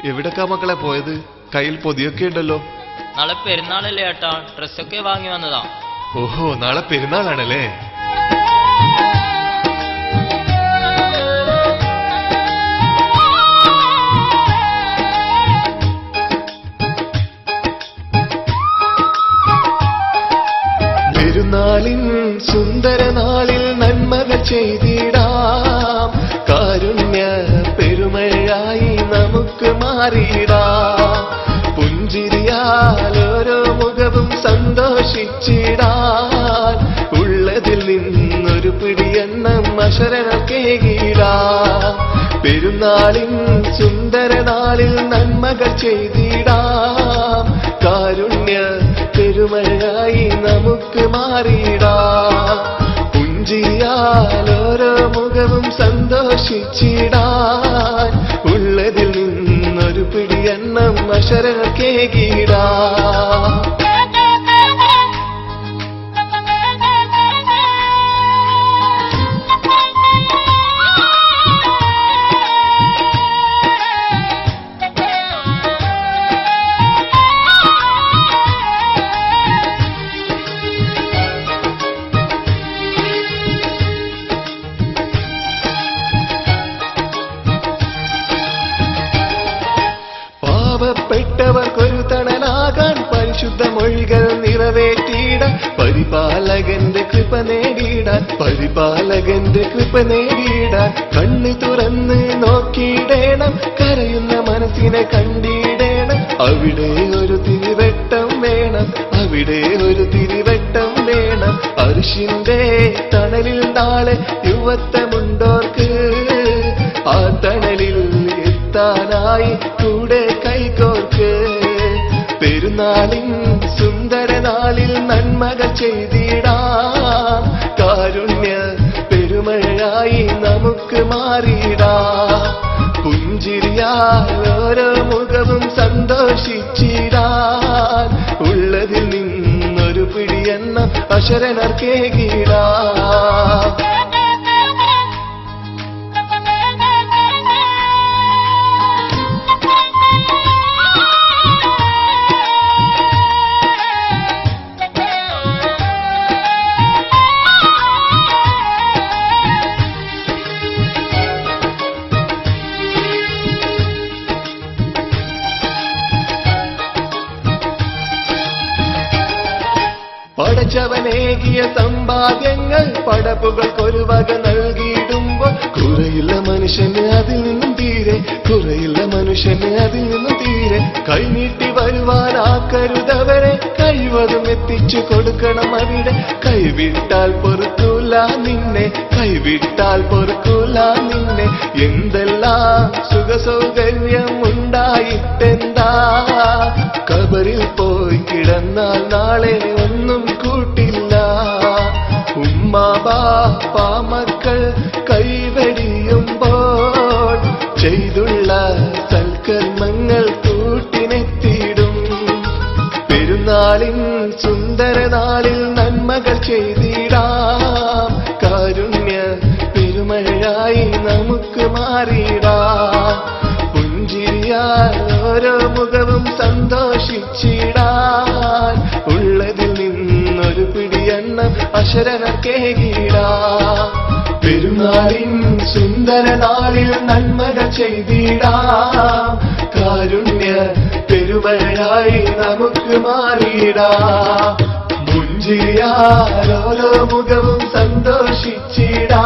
എവിടൊക്കാ മക്കളെ പോയത്? കയ്യിൽ പൊതിയൊക്കെ ഉണ്ടല്ലോ. നാളെ പെരുന്നാളല്ലേ ഏട്ടാ, ഡ്രസ്സൊക്കെ വാങ്ങി വന്നതാ. ഓഹോ, നാളെ പെരുന്നാളാണല്ലേ. പെരുന്നാളിൻ സുന്ദര നാളിൽ നന്മകൾ ചെയ്തിടാം, കാരുണ്യ പെരുമഴയായി നമുക്ക് മാറിയിടാം. പുഞ്ചിരിയാൽ ഓരോ മുഖവും സന്തോഷിച്ചിടാൻ, ഉള്ളതിൽ നിന്നൊരു പിടിയെണ്ണം അശരണക്കേകിടാം. പെരുന്നാളിൻ സുന്ദര നാളിൽ നന്മകൾ ചെയ്തിടാം, കാരുണ്യ പെരുമഴയായി നമുക്ക് മാറിയിടാം. പുഞ്ചിരിയാൽ ഓരോ മുഖവും സന്തോഷിച്ചിടാൻ, ഉള്ളതിൽ നിന്നൊരു പിടിയെണ്ണം അശരണക്കേകിടാം. പാവപ്പെട്ടവർക്കൊരു തണലാകാൻ പരിശുദ്ധ മൊഴികൾ നിറവേറ്റിയിടാൻ, പരിപാലകന്റെ കൃപ നേടിയിടാൻ, പരിപാലകന്റെ കൃപ നേടിയിടാൻ. കണ്ണു തുറന്ന് നോക്കിയിടേണം, കരയുന്ന മനസ്സിനെ കണ്ടിടേണം. അവിടെ ഒരു തിരിവെട്ടം വേണം, അവിടെ ഒരു തിരിവെട്ടം വേണം. അർശിന്റെ തണലിൽ നാളെ യുവത്വമുണ്ടോർക്ക്, ആ തണലിൽ എത്താനായി കൂടെ കൈകോർക്ക്. പെരുന്നാളിൻ സുന്ദര നാളിൽ നന്മകൾ ചെയ്തിടാം, കാരുണ്യ പെരുമഴയായി നമുക്ക് മാറിയിടാം. പുഞ്ചിരിയാൽ ഓരോ മുഖവും സന്തോഷിച്ചിടാൻ, ഉള്ളതിൽ നിന്നൊരു പിടിയെണ്ണം അശരണർക്കേകിടാം. പടച്ചവനേകിയ സമ്പാദ്യങ്ങൾ പടപ്പുകൾക്കൊരു വക നൽകിയിടുമ്പോൾ, കുറയില്ല മനുഷ്യന് അതിൽ നിന്നും തീരെ, കുറയില്ല മനുഷ്യന് അതിൽ നിന്നും തീരെ. കൈനീട്ടി വരുവാനാക്കരുതവരെ, കഴിവതും എത്തിച്ചു കൊടുക്കണം അവിടെ. കൈവിട്ടാൽ പൊറുക്കൂല നിന്നെ, കൈവിട്ടാൽ പൊറുക്കൂല നിന്നെ. എന്തെല്ലാം സുഖസൗകര്യം ഉണ്ടായിട്ടെന്താ, കബറിൽ പോയി കിടന്നാൽ നാളെ ഒന്നും കൂട്ടില്ല. ഉമ്മാ ബാപ്പാ മക്കൾ കൈവെടിയുമ്പോൾ ചെയ്തുള്ള സൽക്കർമ്മങ്ങൾ കൂട്ടിനെത്തിയിടും. പെരുന്നാളിൻ സുന്ദര നാളിൽ നന്മകൾ ചെയ്തിടാം, കാരുണ്യ പെരുമഴയായി നമുക്ക് മാറിയിടാം. പുഞ്ചിരിയാൽ ഓരോ മുഖവും സന്തോഷിച്ചിടാൻ, ഉള്ളതിൽ നിന്നൊരു പിടിയെണ്ണം അശരണർക്കേകിടാം. പെരുന്നാളിൻ സുന്ദര നാളിൽ നന്മകൾ ചെയ്തിടാം, കാരുണ്യ പെരുമഴയായി നമുക്ക് മാറിയിടാം. പുഞ്ചിരിയാൽ ഓരോ മുഖവും സന്തോഷിച്ചിടാൻ,